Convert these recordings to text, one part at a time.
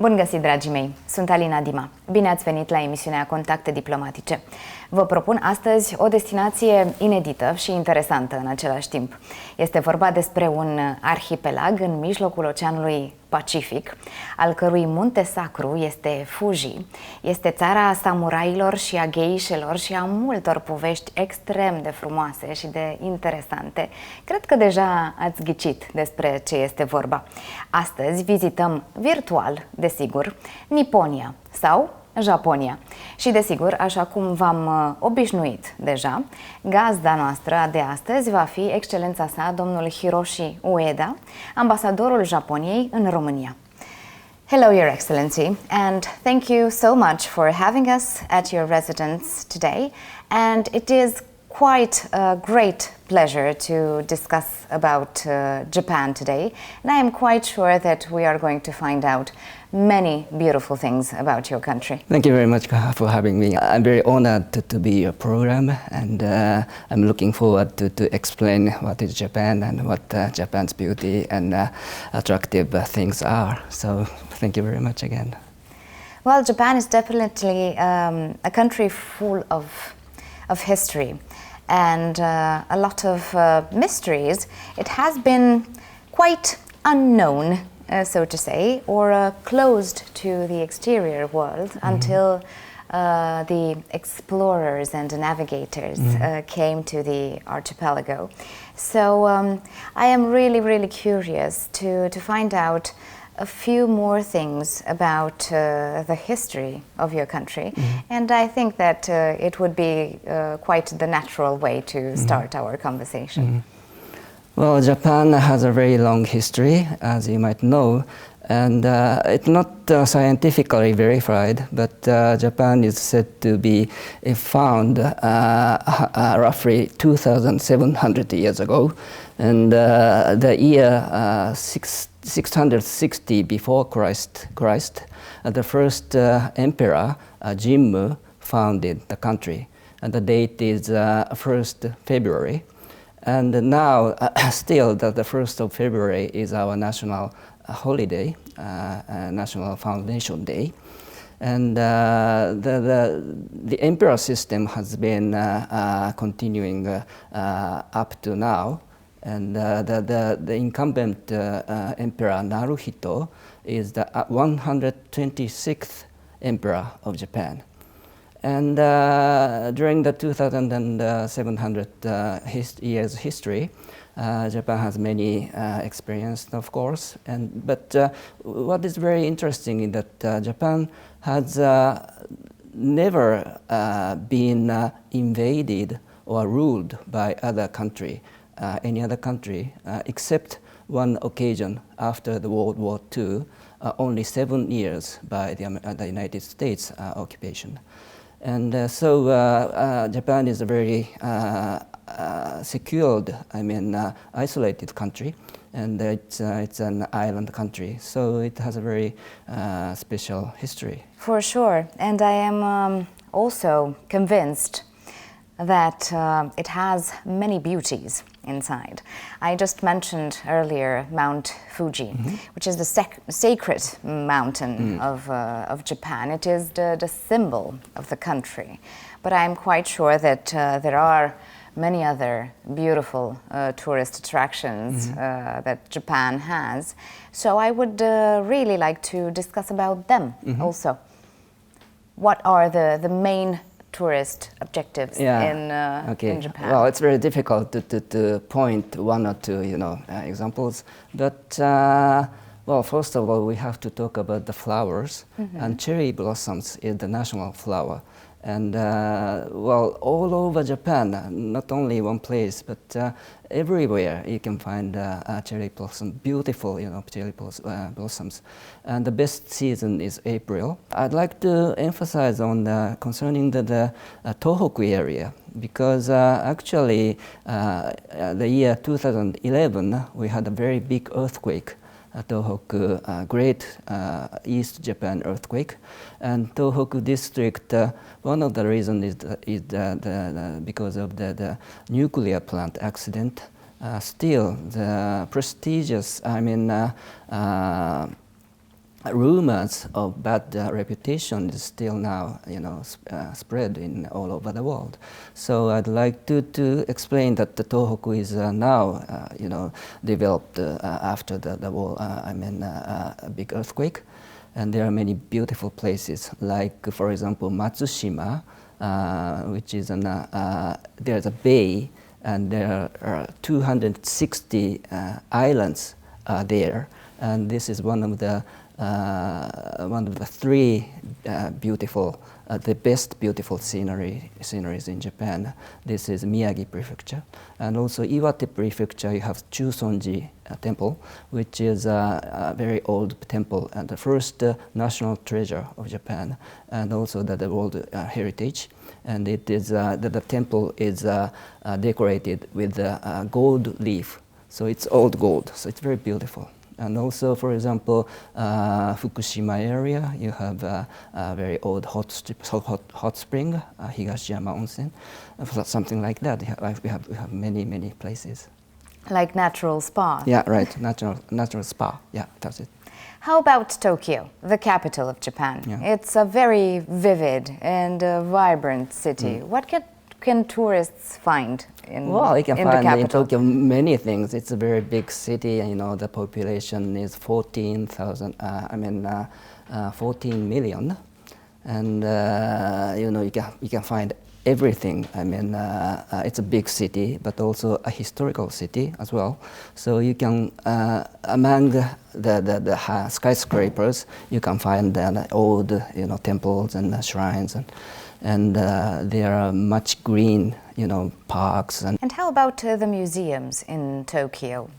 Bun găsit, dragii mei! Sunt Alina Dima. Bine ați venit la emisiunea Contacte Diplomatice. Vă propun astăzi o destinație inedită și interesantă în același timp. Este vorba despre un arhipelag în mijlocul Oceanului Pacific, al cărui munte sacru este Fuji. Este țara samurailor și a gheișelor și a multor povești extrem de frumoase și de interesante. Cred că deja ați ghicit despre ce este vorba. Astăzi vizităm virtual, desigur, Japonia sau Japonia. Și desigur, așa cum v-am obișnuit deja, gazda noastră de astăzi va fi excelența sa, domnul Hiroshi Ueda, ambasadorul Japoniei în România. Hello, Your Excellency, and thank you so much for having us at your residence today. And it is quite a great pleasure to discuss about Japan today, and I am quite sure that we are going to find out many beautiful things about your country. Thank you very much for having me. I'm very honored to be your program, and I'm looking forward to explain what is Japan and what Japan's beauty and attractive things are. So thank you very much again. Well, Japan is definitely a country full of history and a lot of mysteries. It has been quite unknown, so to say, or closed to the exterior world until the explorers and navigators came to the archipelago. So I am really curious to find out a few more things about the history of your country, and I think that it would be quite the natural way to start our conversation. Well, Japan has a very long history, as you might know, and it's not scientifically verified, but Japan is said to be found roughly 2,700 years ago, and the year 660 before Christ, the first emperor, Jimmu, founded the country, and the date is 1st February. And now, still, the 1st of February is our national holiday, National Foundation Day. And the emperor system has been continuing up to now. And the incumbent emperor Naruhito is the 126th emperor of Japan. And during the 2,700 years history, Japan has many experience, of course. But what is very interesting is that Japan has never been invaded or ruled by any other country, except one occasion after the World War II, only 7 years by the United States occupation. And so Japan is a very secured, isolated country, and it's an island country, so it has a very special history. For sure, and I am also convinced that it has many beauties inside. I just mentioned earlier Mount Fuji, which is the sacred mountain of Japan. It is the symbol of the country. But I'm quite sure that there are many other beautiful tourist attractions that Japan has. So I would really like to discuss about them also. What are the main tourist objectives in Japan? Well, it's very difficult to point one or two, examples. But well, first of all, we have to talk about the flowers, and cherry blossoms is the national flower. And well, all over Japan, not only one place, but everywhere you can find cherry blossom, beautiful, cherry blossoms. And the best season is April. I'd like to emphasize on concerning the Tohoku area, because actually the year 2011 we had a very big earthquake. Tohoku, great East Japan earthquake, and Tohoku district. One of the reasons is because of the nuclear plant accident. Still, the prestigious, rumors of bad reputation is still now, spread in all over the world. So I'd like to explain that the Tohoku is now, developed after the war. A big earthquake, and there are many beautiful places, like for example Matsushima, which is there's a bay, and there are 260 islands there, and this is one of the three beautiful, the best beautiful sceneries in Japan. This is Miyagi Prefecture, and also Iwate Prefecture. You have Chusonji Temple, which is a very old temple and the first national treasure of Japan, and also the World Heritage. And it is the temple is decorated with gold leaf, so it's old gold. So it's very beautiful. And also, for example, Fukushima area, you have a very old hot spring, Higashiyama Onsen, something like that. We have many places. Like natural spa. Yeah, right. Natural spa. Yeah, that's it. How about Tokyo, the capital of Japan? Yeah. It's a very vivid and vibrant city. What can tourists find in you can the find capital? in Tokyo many things. It's a very big city. The population is 14 million, and you can find everything. It's a big city, but also a historical city as well. So you can, among the skyscrapers, you can find the old, temples and shrines, and there are much green, parks. And how about the museums in Tokyo?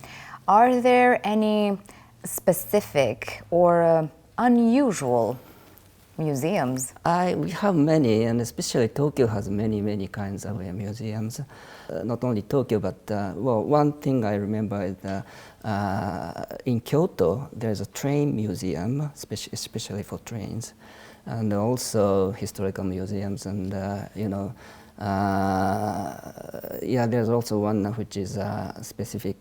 Are there any specific or unusual museums? We have many, and especially Tokyo has many kinds of museums. Not only Tokyo, but one thing I remember is in Kyoto there's a train museum, especially for trains, and also historical museums, and there's also one which is specific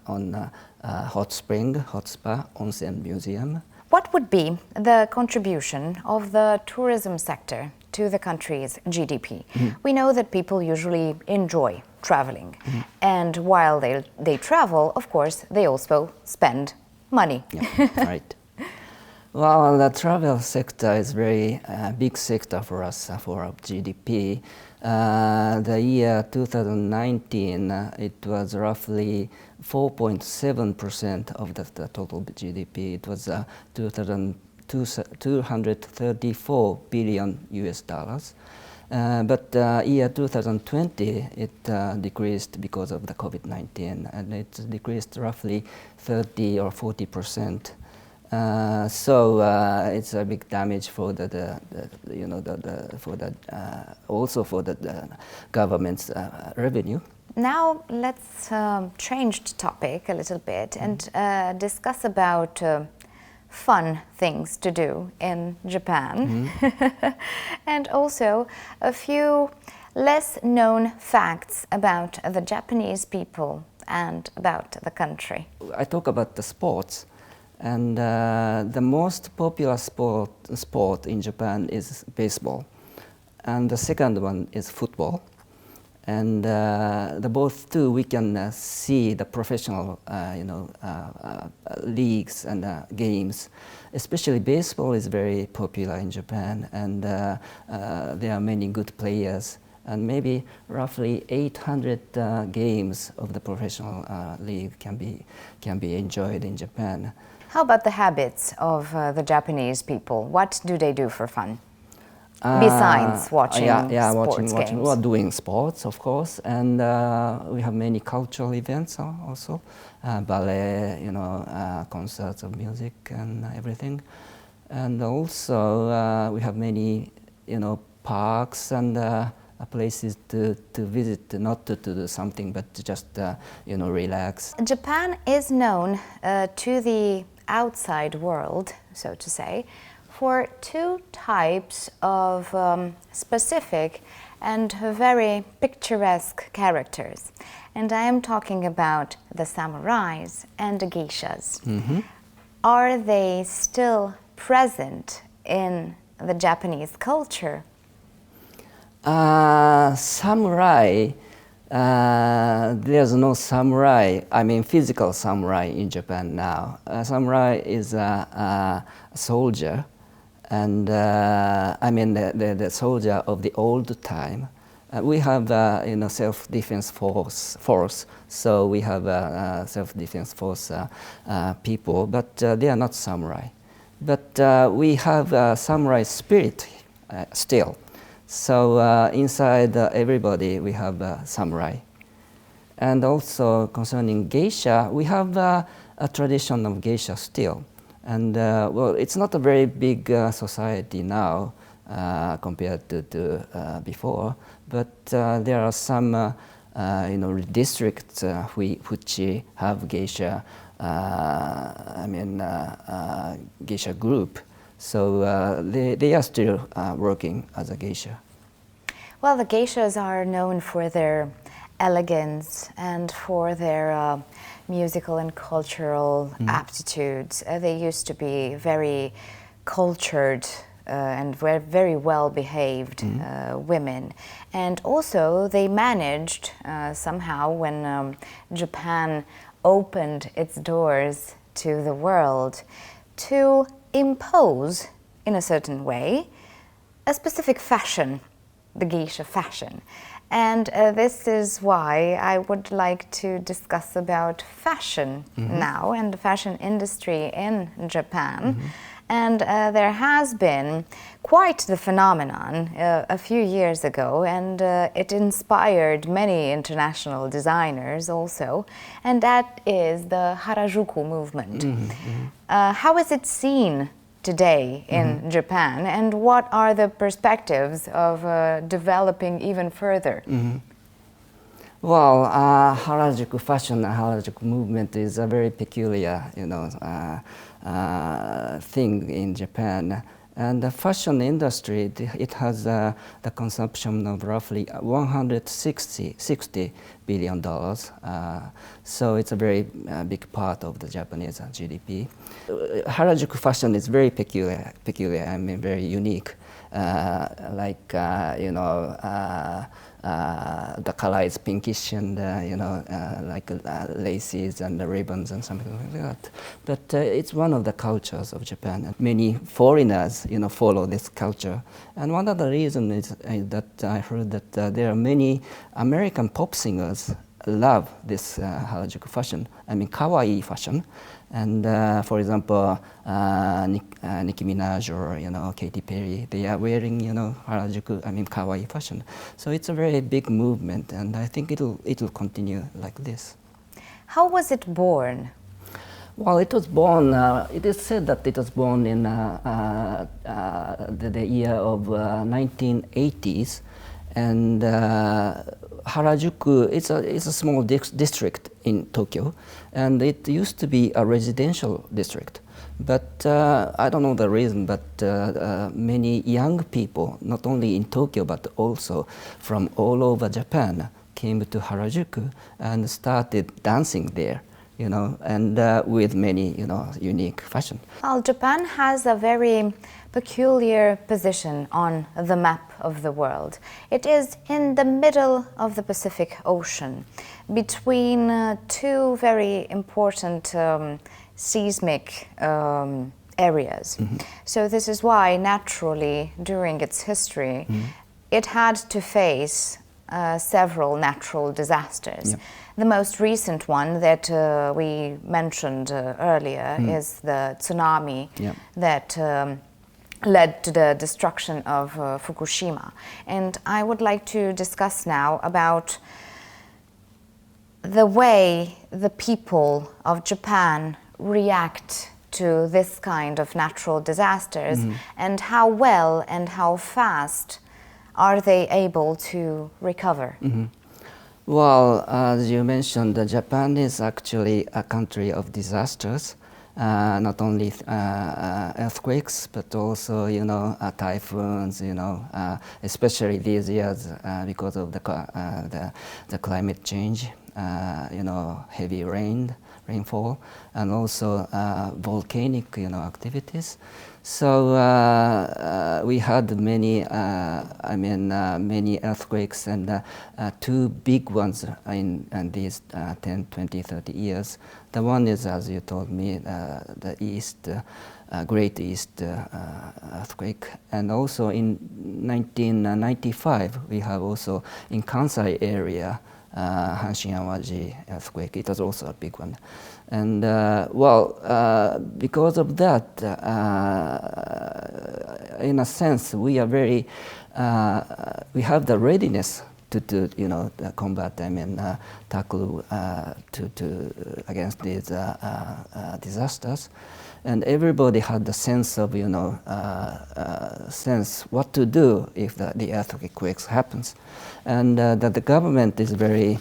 on hot spa, onsen museum. What would be the contribution of the tourism sector to the country's GDP? We know that people usually enjoy traveling, and while they travel, of course, they also spend money. Yeah, right. Well, the travel sector is very big sector for us, for our GDP. The year 2019, it was roughly 4.7% of the total GDP. It was 234 billion US dollars. But year 2020, it decreased because of the COVID-19, and it decreased roughly 30 or 40%. So it's a big damage for also for the government's revenue. Now let's change the topic a little bit and discuss about fun things to do in Japan, and also a few less known facts about the Japanese people and about the country. I talk about the sports. And the most popular sport in Japan is baseball, and the second one is football. And the both two we can see the professional, leagues and games. Especially baseball is very popular in Japan, and there are many good players. And maybe roughly 800 games of the professional league can be enjoyed in Japan. How about the habits of the Japanese people? What do they do for fun? Besides watching sports games? Well, doing sports, of course, and we have many cultural events also, ballet, concerts of music and everything, and also we have many, parks and places to visit, not to do something, but to just relax. Japan is known to the outside world, so to say, for two types of specific and very picturesque characters. And I am talking about the samurais and the geishas. Are they still present in the Japanese culture? Samurai, there's no samurai, I mean physical samurai in Japan now. Samurai is a soldier, and I mean the soldier of the old time. We have self-defense force, so we have self-defense force people, but they are not samurai. But we have samurai spirit still. So inside everybody we have samurai. And also concerning geisha, we have a tradition of geisha still. And well, it's not a very big society now compared to before, but there are some districts which have geisha, geisha group. So they are still working as a geisha. Well, the geishas are known for their elegance and for their musical and cultural aptitudes. They used to be very cultured and were very well-behaved women. And also they managed somehow when Japan opened its doors to the world to impose, in a certain way, a specific fashion, the geisha fashion. And this is why I would like to discuss about fashion now and the fashion industry in Japan. And there has been quite the phenomenon a few years ago, and it inspired many international designers also, and that is the Harajuku movement. How is it seen today in Japan, and what are the perspectives of developing even further? Well, Harajuku fashion, Harajuku movement is a very peculiar, thing in Japan. And the fashion industry, it has the consumption of roughly $160 billion. So it's a very big part of the Japanese GDP. Harajuku fashion is very peculiar, I mean very unique. The color is pinkish and laces and the ribbons and something like that. But it's one of the cultures of Japan. And many foreigners, follow this culture. And one of the reasons is that I heard that there are many American pop singers love this Harajuku fashion. I mean kawaii fashion. And for example, Nicki Minaj or Katy Perry, they are wearing Harajuku, kawaii fashion. So it's a very big movement, and I think it'll continue like this. How was it born? Well, it was born. It is said that it was born in the year of 1980s, and Harajuku is a small district in Tokyo, and it used to be a residential district. But I don't know the reason, but many young people, not only in Tokyo but also from all over Japan, came to Harajuku and started dancing there, and with many, unique fashion. Well, Japan has a very peculiar position on the map of the world. It is in the middle of the Pacific Ocean, between two very important seismic areas. So this is why, naturally, during its history, it had to face several natural disasters. Yep. The most recent one that we mentioned earlier is the tsunami that led to the destruction of Fukushima. And I would like to discuss now about the way the people of Japan react to this kind of natural disasters and how well and how fast are they able to recover? Well, as you mentioned, Japan is actually a country of disasters. Not only earthquakes, but also, typhoons, especially these years because of the climate change, heavy rainfall, and also volcanic, activities. So we had many, many earthquakes, and two big ones in these 10, 20, 30 years. The one is, as you told me, the East, Great East earthquake, and also in 1995 we have also in Kansai area Hanshin-Awaji earthquake. It was also a big one, and because of that, in a sense, we are very we have the readiness to combat, tackle against these disasters. And everybody had the sense of, sense what to do if the earthquakes happens, and that the government is very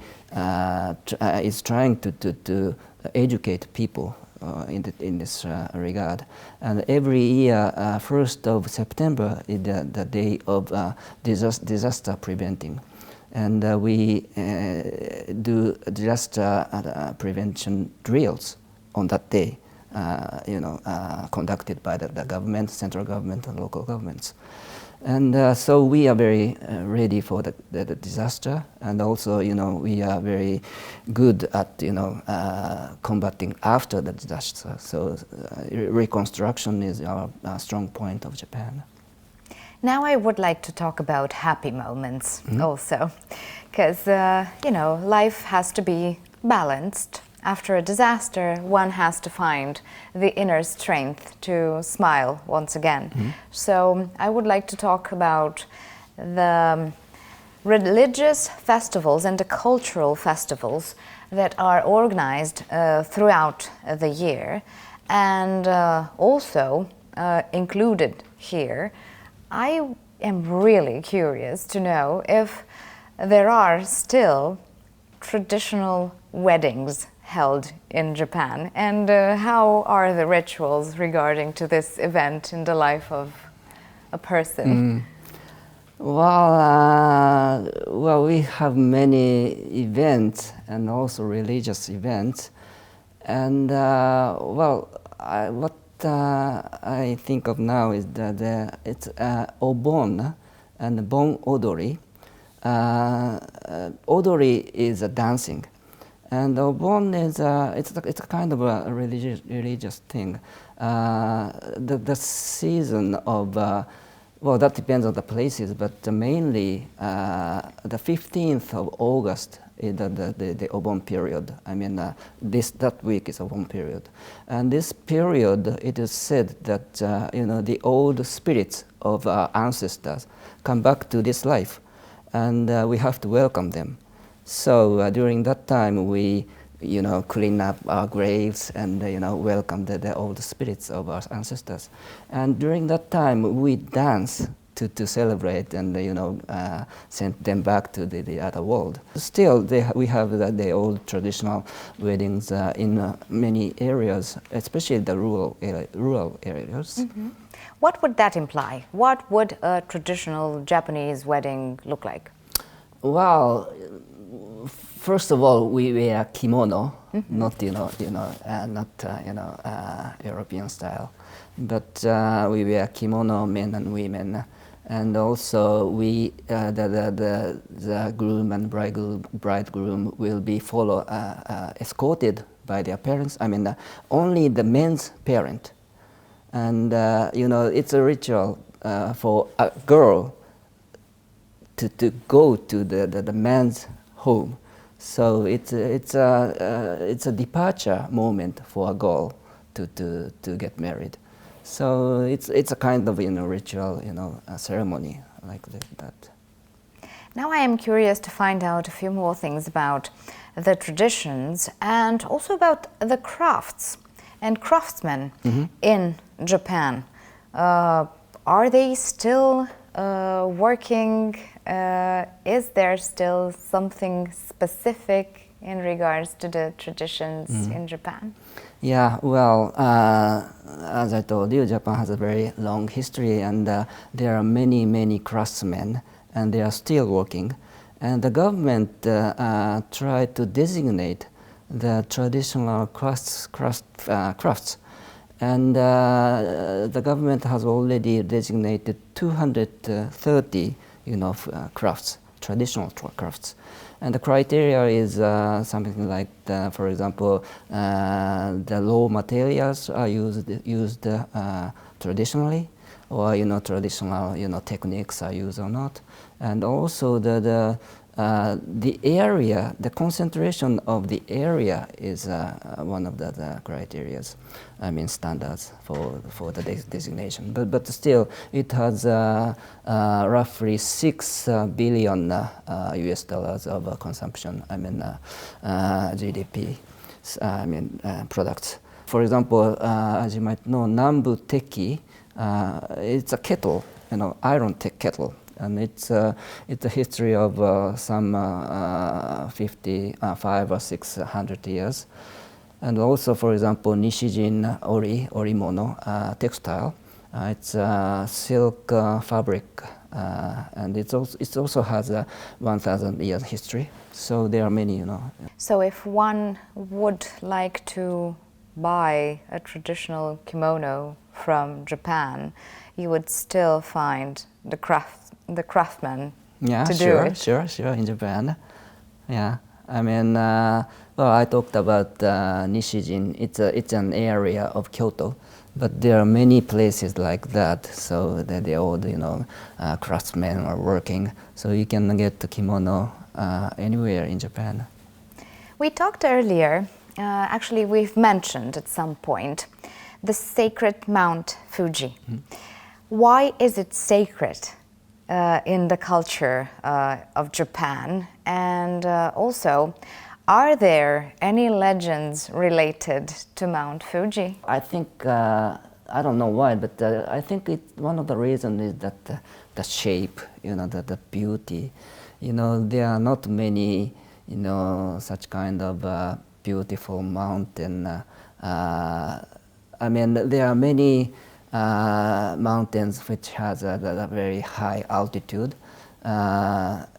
is trying to educate people in this regard. And every year, 1st of September is the day of disaster preventing, and we do disaster prevention drills on that day. Conducted by the government, central government, and local governments. And so we are very ready for the disaster, and also, we are very good at, combating after the disaster. So reconstruction is our strong point of Japan. Now I would like to talk about happy moments also, because, life has to be balanced. After a disaster, one has to find the inner strength to smile once again. So I would like to talk about the religious festivals and the cultural festivals that are organized throughout the year, and also included here. I am really curious to know if there are still traditional weddings held in Japan, and how are the rituals regarding to this event in the life of a person? Well, we have many events and also religious events, and what I think of now is that it's Obon and Bon Odori. Odori is a dancing. And Obon is it's a kind of a religious thing. The season of that depends on the places, but mainly the 15th of August is the Obon period. That week is Obon period, and this period it is said that the old spirits of our ancestors come back to this life, and we have to welcome them. So during that time, we, clean up our graves and, welcome the old spirits of our ancestors. And during that time, we dance to celebrate and, send them back to the other world. Still, we have the old traditional weddings in many areas, especially the rural areas. What would that imply? What would a traditional Japanese wedding look like? Well, first of all, we wear kimono, not European style, but we wear kimono, men and women, and also we the groom and bridegroom will be escorted by their parents. Only the men's parent, and it's a ritual for a girl to go to the man's home. So it's a departure moment for a girl to get married. So it's a kind of ritual, a ceremony like that. Now I am curious to find out a few more things about the traditions and also about the crafts and craftsmen in Japan. Are they still working? Is there still something specific in regards to the traditions in Japan? Yeah, well, as I told you, Japan has a very long history, and there are many craftsmen, and they are still working. And the government tried to designate the traditional crafts. And the government has already designated 230, crafts, traditional crafts. And the criteria is something like, for example, the raw materials are used traditionally, or traditional techniques are used or not, and also the area, the concentration of the area is one of the criteria. Standards for the designation. But still, it has roughly 6 billion US dollars of consumption. GDP. Products. For example, as you might know, Nambu Teki. It's a kettle, iron kettle. And it's a history of some 55 or 600 years. And also, for example, Nishijin orimono, textile. It's a silk fabric, and it also has a 1,000 years history. So there are many, So if one would like to buy a traditional kimono from Japan, you would still find the craftsman to do it. Sure, in Japan. Yeah, well, I talked about Nishijin. It's an area of Kyoto, but there are many places like that. So that the old, craftsmen are working. So you can get the kimono anywhere in Japan. We talked earlier. Actually, we've mentioned at some point the sacred Mount Fuji. Why is it sacred in the culture of Japan? And also, are there any legends related to Mount Fuji? I think, I don't know why, but I think one of the reasons is that the shape, the beauty. There are not many, such kind of beautiful mountain. There are many mountains which has a very high altitude.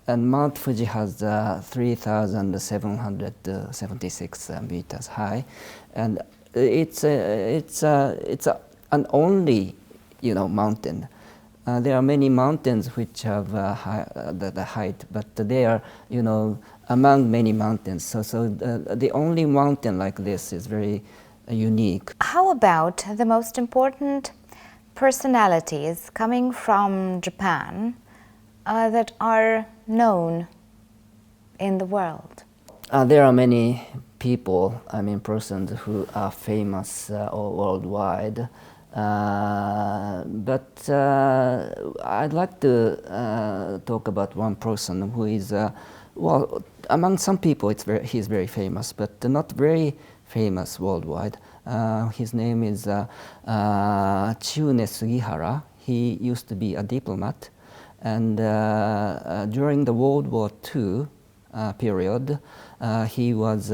And Mount Fuji has 3,776 meters high, and it's an only mountain. There are many mountains which have the height, but they are among many mountains. So the only mountain like this is very unique. How about the most important personalities coming from Japan that are known in the world? There are many people, persons who are famous worldwide. But I'd like to talk about one person who is, well, among some people he's very famous, but not very famous worldwide. His name is Chiune Sugihara. He used to be a diplomat. And during the World War II period, he was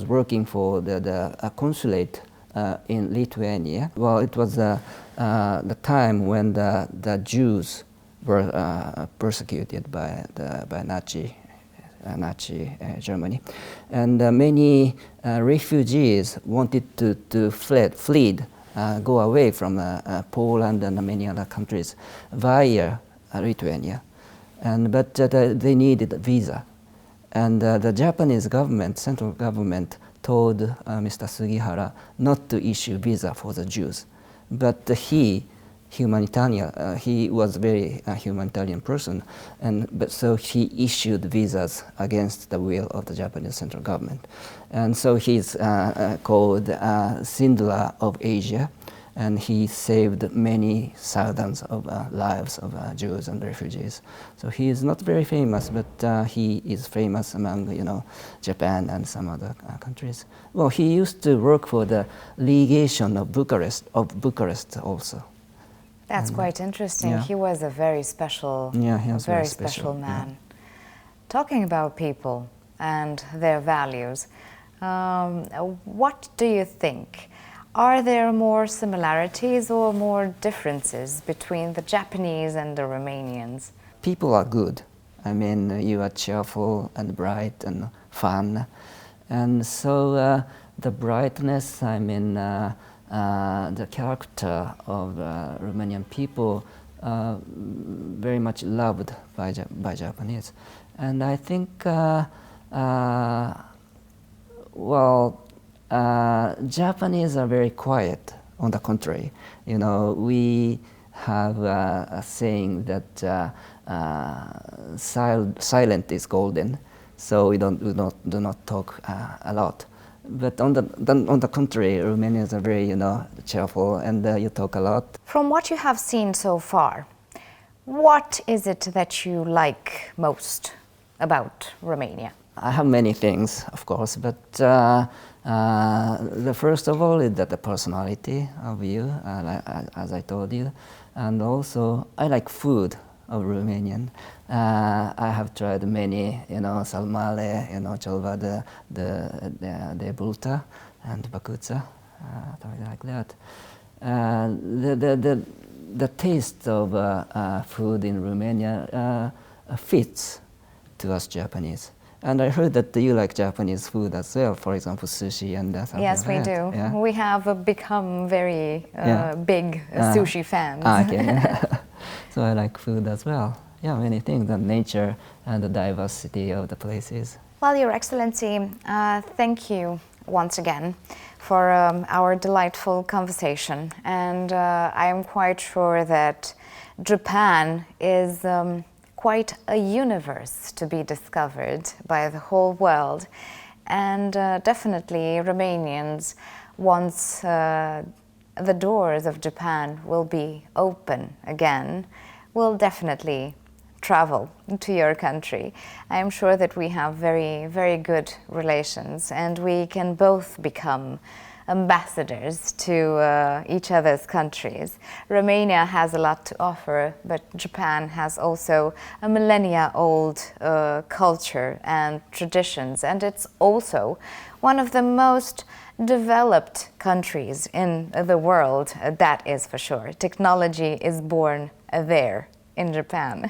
working for the consulate in Lithuania. Well, it was the time when the Jews were persecuted by Nazi Germany, and many refugees wanted to flee. Go away from Poland and many other countries via Lithuania, but they needed a visa, and the Japanese government, central government, told Mr. Sugihara not to issue visa for the Jews, but he was very humanitarian person, but so he issued visas against the will of the Japanese central government, and so he's called Cinderella of Asia, and he saved many thousands of lives of Jews and refugees. So he is not very famous, but he is famous among Japan and some other countries. Well, he used to work for the legation of Bucharest also. That's quite interesting. Yeah. He was a very special, he was very special man. Yeah. Talking about people and their values, what do you think? Are there more similarities or more differences between the Japanese and the Romanians? People are good. You are cheerful and bright and fun. And so the brightness, I mean, the character of Romanian people very much loved by Japanese. And I think, Japanese are very quiet, on the contrary. You know, we have a saying that silent is golden, so we do not talk a lot. But on the contrary, Romanians are very, cheerful, and you talk a lot. From what you have seen so far, what is it that you like most about Romania? I have many things, of course, but the first of all is that the personality of you, as I told you, and also I like food of Romanian. I have tried many, salmale, cholva de bulta, and bakuța, something like that. The taste of food in Romania fits to us Japanese. And I heard that you like Japanese food as well, for example, sushi and something Yes, like we that. do. Yeah? We have become very big sushi fans. Okay. So I like food as well. Yeah, many things, the nature and the diversity of the places. Well, Your Excellency, thank you once again for our delightful conversation. And I am quite sure that Japan is quite a universe to be discovered by the whole world. And definitely Romanians, once the doors of Japan will be open again, will definitely travel to your country. I am sure that we have very, very good relations, and we can both become ambassadors to each other's countries. Romania has a lot to offer, but Japan has also a millennia-old culture and traditions, and it's also one of the most developed countries in the world, that is for sure. Technology is born there in Japan.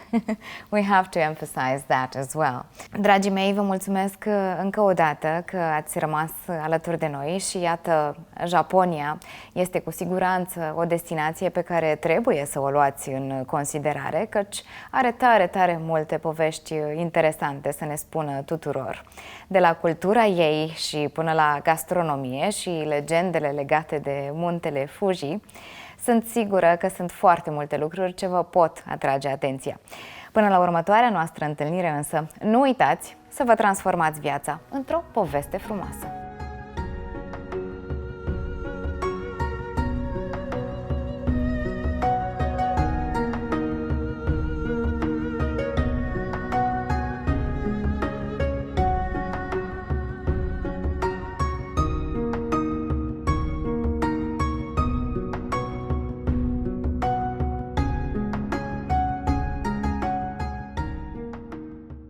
We have to emphasize that as well. Dragii mei, vă mulțumesc încă o dată că ați rămas alături de noi și iată, Japonia este cu siguranță o destinație pe care trebuie să o luați în considerare, căci are tare, tare multe povești interesante să ne spună tuturor. De la cultura ei și până la gastronomie și legendele legate de muntele Fuji, sunt sigură că sunt foarte multe lucruri ce vă pot atrage atenția. Până la următoarea noastră întâlnire însă, nu uitați să vă transformați viața într-o poveste frumoasă.